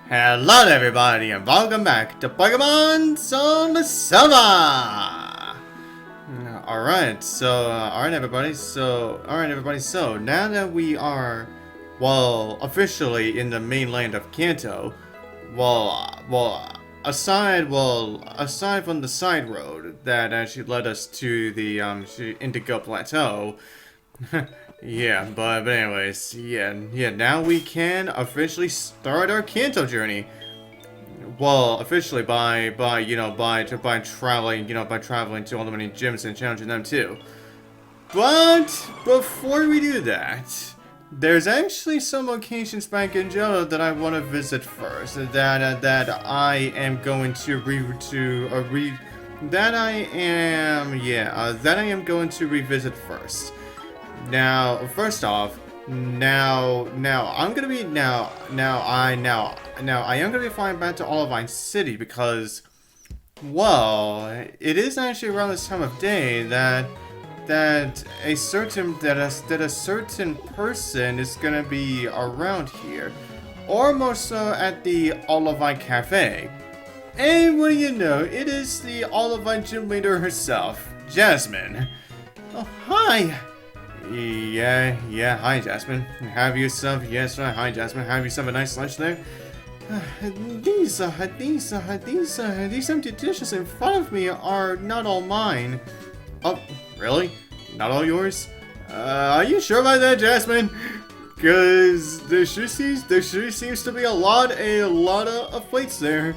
Hello everybody and welcome back to Pokemon SoulSilver! Alright everybody, so now that we are, officially in the mainland of Kanto, aside from the side road that actually led us to the, Indigo Plateau, but anyways, now we can officially start our Kanto journey. Well, officially by traveling to all the many gyms and challenging them too. But before we do that, there's actually some locations back in Johto that I want to visit first. That I am going to revisit first. Now, first off, I am gonna be flying back to Olivine City because, well, it is actually around this time of day that a certain person is gonna be around here, or more so at the Olivine Cafe. And what do you know, it is the Olivine gym leader herself, Jasmine. Oh, hi. Hi Jasmine. Have yourself, hi Jasmine, have yourself a nice lunch there? These empty dishes in front of me are not all mine. Oh, really? Not all yours? Are you sure about that, Jasmine? Cause there sure seems to be a lot of plates there.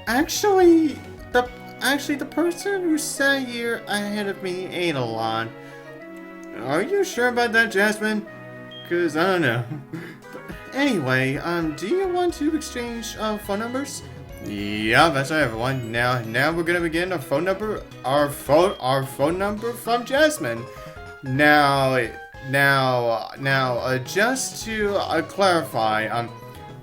Actually, the person who sat here ahead of me ate a lot. Are you sure about that, Jasmine? Cause I don't know. But anyway, do you want to exchange phone numbers? Yeah, that's right, everyone. Now we're gonna begin our phone number from Jasmine. Now, just to clarify,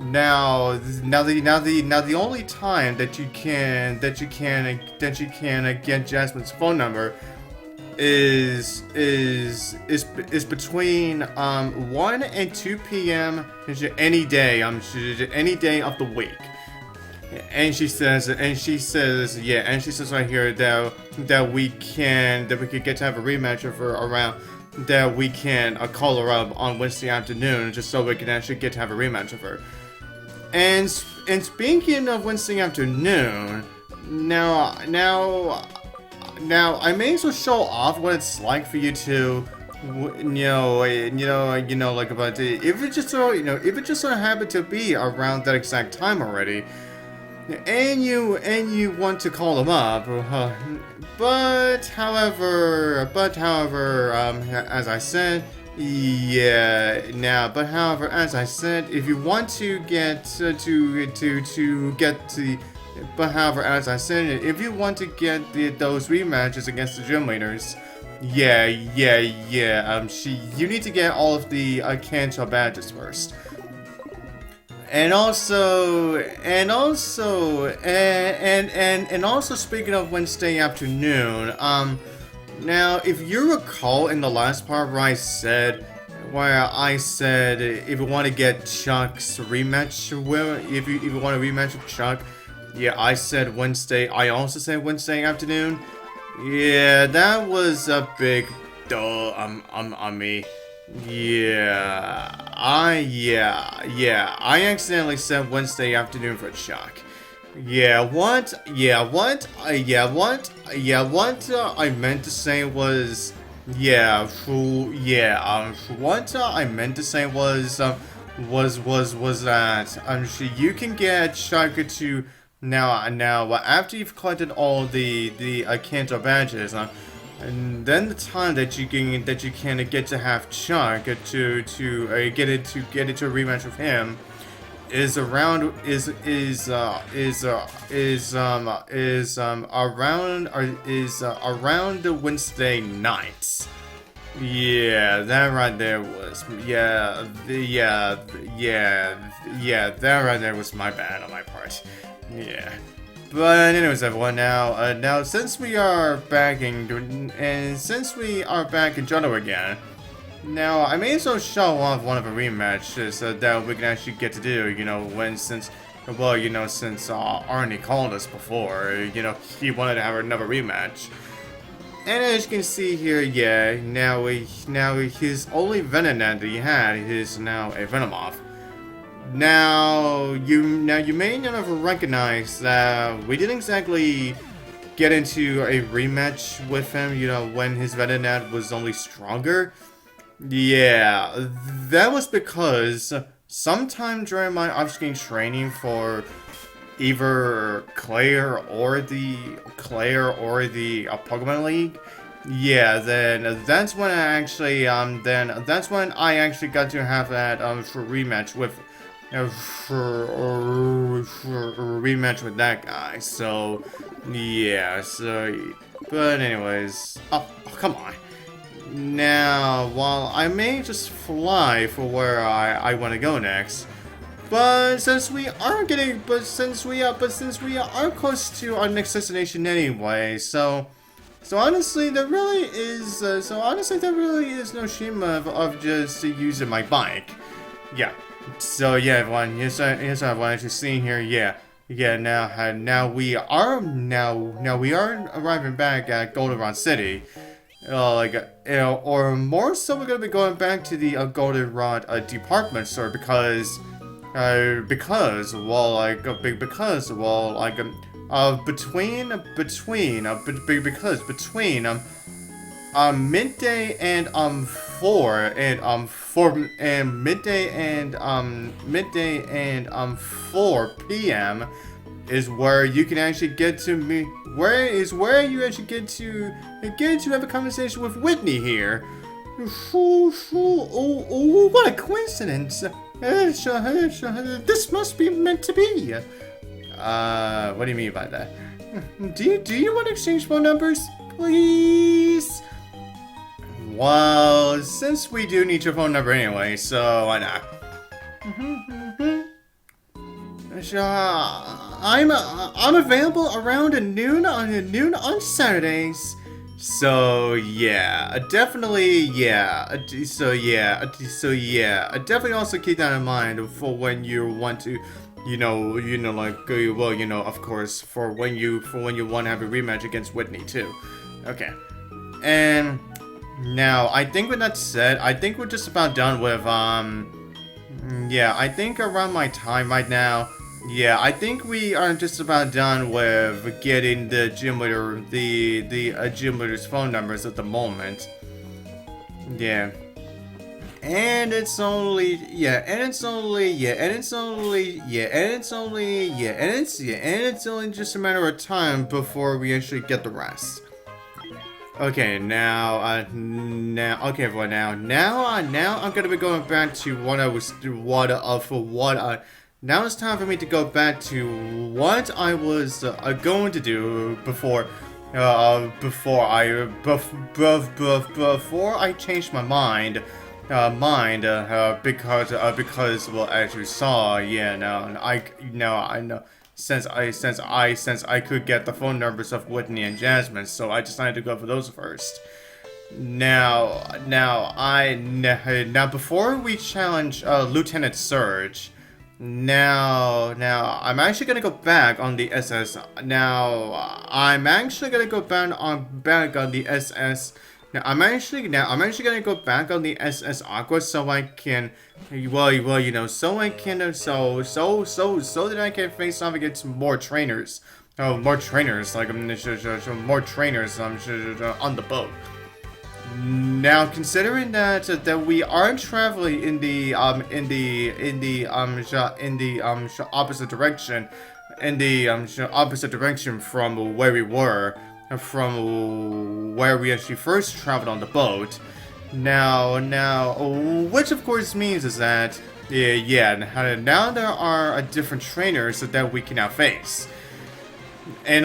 the only time that you can get Jasmine's phone number is between 1 and 2 p.m. any day any day of the week. And she says right here that we could get to have a rematch of her around, that we can call her up on Wednesday afternoon just so we can actually get to have a rematch of her. And speaking of Wednesday afternoon, now I may as well show off what it's like for you to, like about it. If it just so happened to be around that exact time already, and you want to call them up, but however, as I said, if you want to get those rematches against the gym leaders, you need to get all of the Kanto badges first. And also, speaking of Wednesday afternoon, now if you recall in the last part where I said if you want to get Chuck's rematch, if you want to rematch with Chuck, I said Wednesday. I also said Wednesday afternoon. Yeah, that was a big duh on me. I accidentally said Wednesday afternoon for Chuck. What I meant to say was, that you can get Chuck to now after you've collected all the Kanto badges, and then the time that you can get to have Chuck to get into a rematch with him is around the Wednesday nights. That right there was that right there was my bad on my part. But anyways, everyone, now since we are back in Johto again, Now, I may as well show off one of the rematches that we can actually get to do, you know, since Arnie called us before, you know, he wanted to have another rematch. And as you can see here, yeah, now his only Venonat that he had is now a Venomoth. Now you may not have recognized that we didn't exactly get into a rematch with him, you know, when his Venonat was only stronger. Yeah, that was because sometime during my off-screen training for either Claire or the Pokemon League, yeah, then that's when I actually got to have that for rematch with for a rematch with that guy. So yeah, but anyways, oh come on. Now, while I may just fly for where I want to go next, but since we are close to our next destination anyway, so honestly, there really is no shame of just using my bike. Yeah. So yeah, everyone, here's what I wanted to see here. Yeah. Now we are arriving back at Goldenrod City. Or more so, we're gonna be going back to the Goldenrod department store because between midday and 4 p.m. is where you can actually get to me. Where you actually get to have a conversation with Whitney here. Oh, what a coincidence! This must be meant to be. What do you mean by that? Do you want to exchange phone numbers, please? Well, since we do need your phone number anyway, so why not? I'm available around noon on Saturdays. So yeah, definitely also keep that in mind for when you want to, of course, for when you want to have a rematch against Whitney too. Okay, and now I think with that said, I think we're just about done with I think around my time right now. Yeah, I think we are just about done with getting the gym leader, the gym leader's phone numbers at the moment. Yeah. And it's only just a matter of time before we actually get the rest. Okay, now I'm gonna be going back to now it's time for me to go back to what I was going to do before I changed my mind. Because well, as you saw, yeah, I know. Since I could get the phone numbers of Whitney and Jasmine, so I decided to go for those first. Now before we challenge Lieutenant Surge. Now, I'm actually gonna go back on the SS. Now, I'm actually gonna go back on the SS. Now, I'm actually gonna go back on the S.S Aqua so I can, so that I can face off against more trainers. More trainers on the boat. Now, considering that we are traveling in the opposite direction, from where we were, from where we actually first traveled on the boat. Now, which of course means is that now there are different trainers that we can now face. And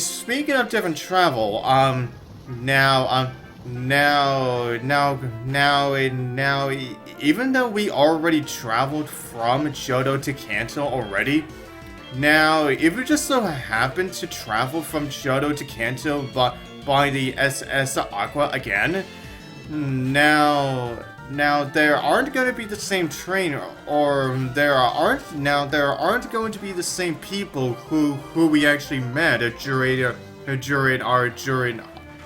speaking of different travel, even though we already traveled from Johto to Kanto already, now if we just so happen to travel from Johto to Kanto by the S.S Aqua again. Now there aren't going to be the same trainer, or there aren't going to be the same people who we actually met during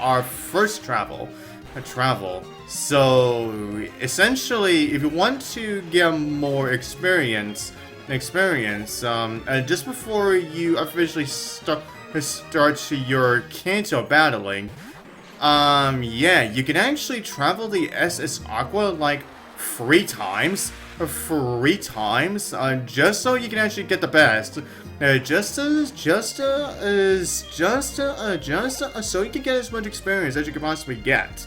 our first travel. So essentially, if you want to get more experience, just before you officially start your Kanto battling, yeah, you can actually travel the S.S Aqua like 3 times, just so you can actually get the best, so you can get as much experience as you can possibly get.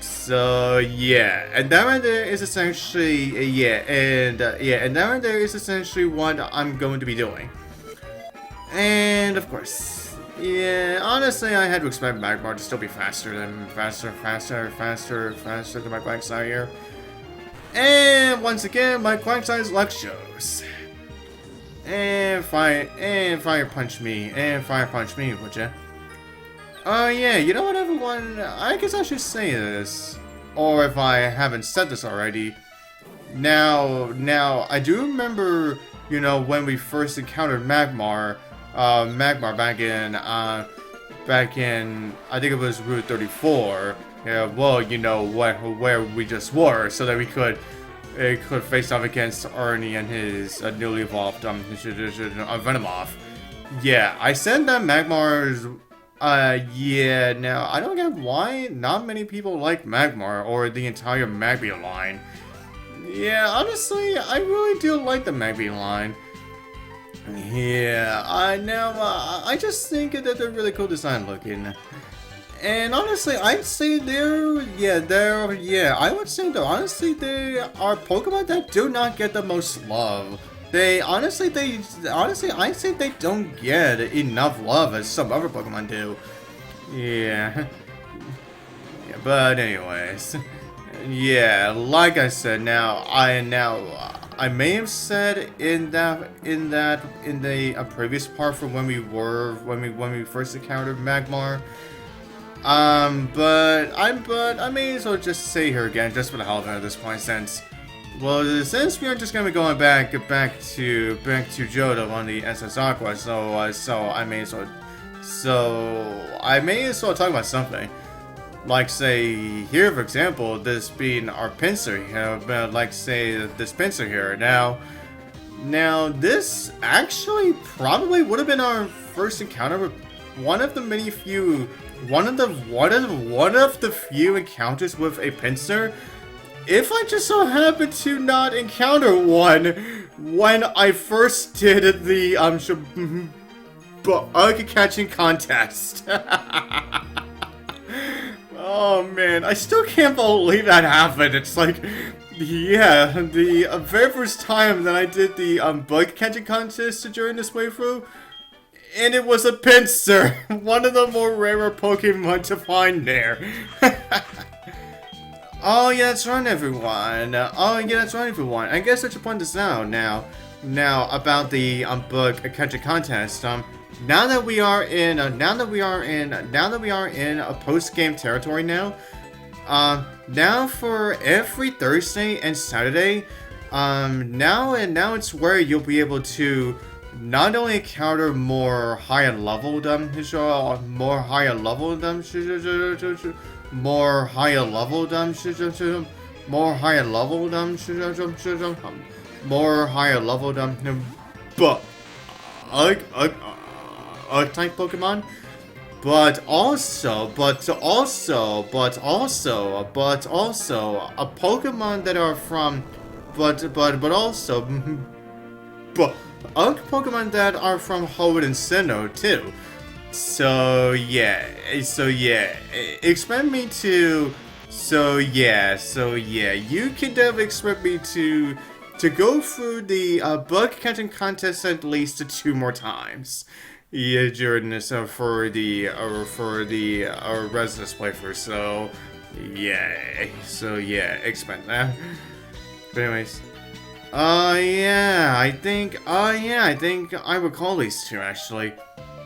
So yeah, and that right there is essentially and that right there is essentially what I'm going to be doing. And of course, yeah, honestly, I had to expect Magmar to still be faster than my Quagsire here. And once again, my Quagsire's luck shows. And fire punch me, would ya? Yeah, you know what, everyone? I guess I should say this, or if I haven't said this already. Now, I do remember, you know, when we first encountered Magmar back in, I think it was Route 34. Yeah, well, you know where we just were, so that we could face off against Ernie and his newly evolved Venomoth. Yeah, I said that Magmar's. Yeah, now, I don't get why not many people like Magmar or the entire Magby line. Yeah, honestly, I really do like the Magby line. Yeah, I just think that they're really cool design looking. And honestly, I'd say I would say though, honestly, they are Pokemon that do not get the most love. Honestly, I think they don't get enough love as some other Pokemon do. Yeah. But anyways, yeah, like I said, I may have said in the previous part from when we first encountered Magmar. But I may as well just say here again, just for the hell of it at this point, since we are just gonna be going back to Johto on the S.S Aqua, so I may as well talk about something. Like, say, here, for example, this being our pincer, like, say, this pincer here. Now, this actually probably would have been our first encounter with one of the few encounters with a pincer. If I just so happen to not encounter one when I first did the bug catching contest. Oh man, I still can't believe that happened. It's like, yeah, the very first time that I did the bug catching contest during this playthrough, and it was a pincer, one of the more rarer Pokemon to find there. Oh yeah, that's right, everyone. I guess I should point this out now about the bug catching contest. Now that we are in a post-game territory now, now for every Thursday and Saturday, now it's where you'll be able to not only encounter more higher leveled type Pokemon, but also a Pokemon that are from Pokemon that are from Hoenn and Sinnoh too. So yeah, expect me to. So yeah, you can definitely expect me to go through the bug catching contest at least 2 more times. Yeah, during this for the Residence playthrough. So yeah, expect that. But anyways, I think I recall these 2 actually.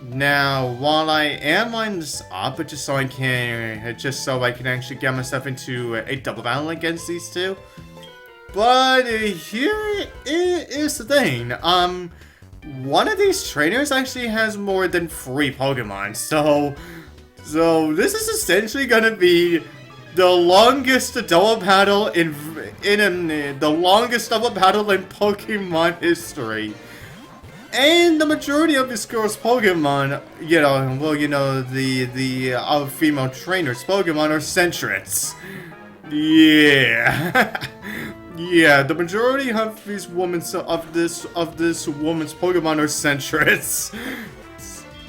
Now, while I am lining this up, but just so I can actually get myself into a double battle against these two. But here is the thing. One of these trainers actually has more than 3 Pokemon, so this is essentially gonna be the longest double battle in Pokemon history. And the majority of this girl's Pokemon, the female trainers' Pokemon are Centrets. Yeah. Yeah, the majority of this woman's Pokemon are Centrets.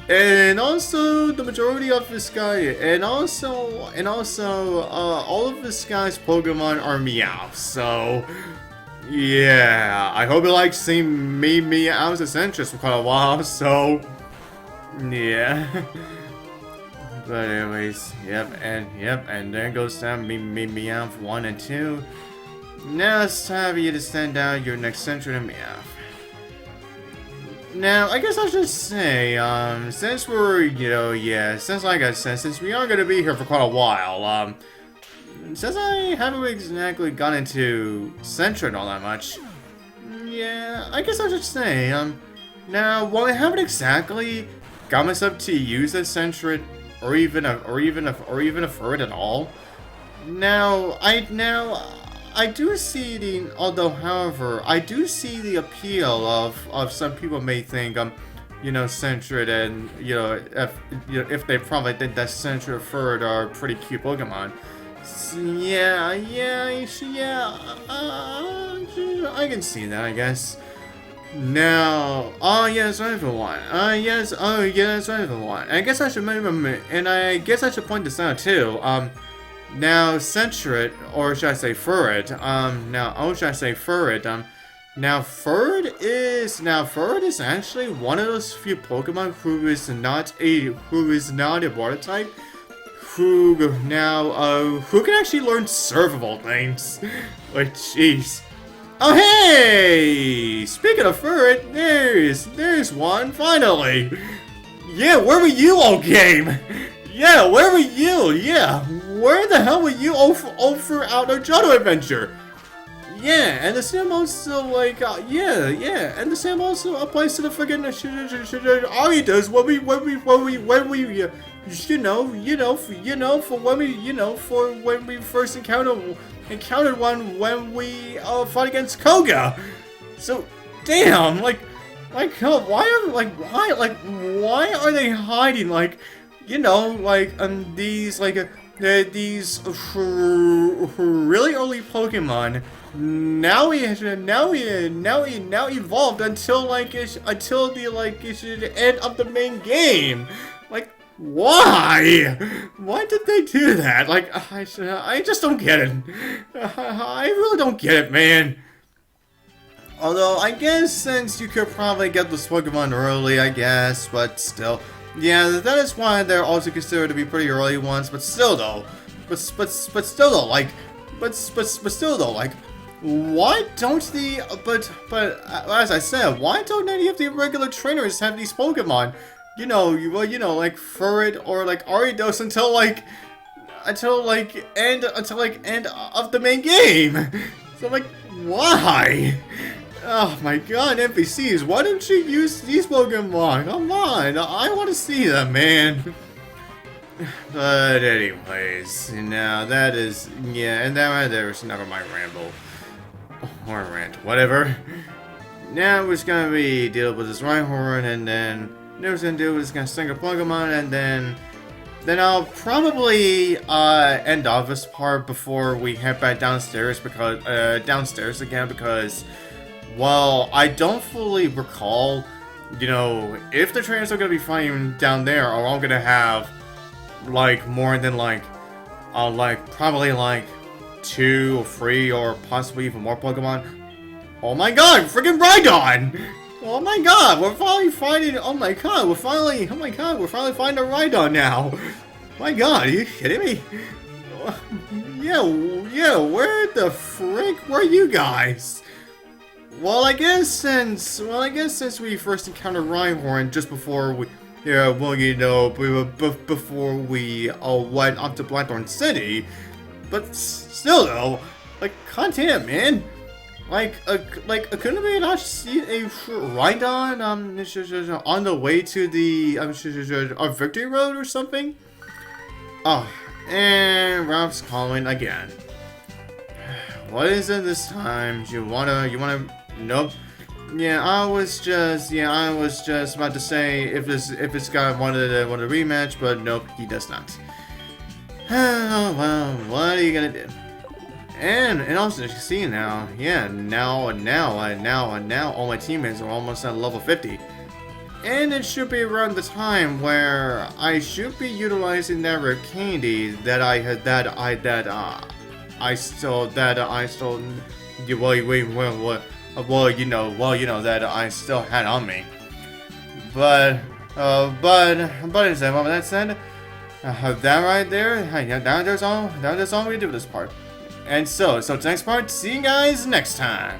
And also the majority of this guy, and also all of this guy's Pokemon are Meow. So yeah, I hope you like seeing me Meow's as Centrets for quite a while. So yeah. But anyways, and there goes down Meow 1 and 2. Now it's time for you to send out your next Centret to Meow. Now, I guess I should say, since we're, since like I said, since we are going to be here for quite a while, since I haven't exactly gone into Centret all that much, yeah, I guess I should say, now, while I haven't exactly got myself to use a Centret, or even a Furret at all, I do see however, I do see the appeal of some people may think, Centret and, if they probably think that Centret or Furret are pretty cute Pokemon. So, I can see that, I guess. Now, that's right, everyone. That's right, everyone. I guess I should point this out too. Now, Centret, or should I say Furret, Furret is actually one of those few Pokemon who is not a water type, who can actually learn servable things. Like, jeez. Oh hey! Speaking of Furret, there's one, finally! Yeah, where were you all game? Yeah, where were you? Yeah, where the hell were you over out our Johto adventure? Yeah, and the same also and the same also applies to the friggin' Ari does when we when we first encountered one when we fought against Koga. So damn, why are they hiding these really early Pokemon now evolved until the end of the main game. Why? Why did they do that? I just don't get it. I really don't get it, man. Although, I guess since you could probably get this Pokemon early, I guess, but still. Yeah, that is why they're also considered to be pretty early ones, but still though. But still though, why don't as I said, why don't any of the regular trainers have these Pokemon? Like Furret or like Aridos until end of the main game. So why? Oh my god, NPCs, why don't you use these Pokemon? Come on, I want to see them, man. But anyways, now that is, and that right there is never my ramble. Or rant, whatever. Now we're just gonna be dealing with this Rhyhorn, and then next gonna do is gonna sing a Pokemon, and then I'll probably end off this part before we head back downstairs because well, I don't fully recall, if the trainers are gonna be fighting down there, are all gonna have more than probably 2 or 3 or possibly even more Pokemon. Oh my god, freaking Rhydon! Oh my god, we're finally fighting. We're finally fighting a Rhydon now. My god, are you kidding me? Yeah, where the frick were you guys? Well, I guess since we first encountered Rhyhorn just before yeah, well, you know, before we all went off to Blackthorn City. But still, though, like, goddamn, man. Couldn't we not see a Rhydon on the way to the our victory road or something? Oh, and Ralph's calling again. What is it this time? You wanna? Nope. Yeah, I was just about to say if this guy wanted a rematch, but nope, he does not. Oh well, what are you gonna do? And also, as you see now, yeah, now all my teammates are almost at level 50. And it should be around the time where I should be utilizing that rare candy that I stole, that I still had on me. But instead of that said, that right there, that's all we do this part. And so next part, see you guys next time.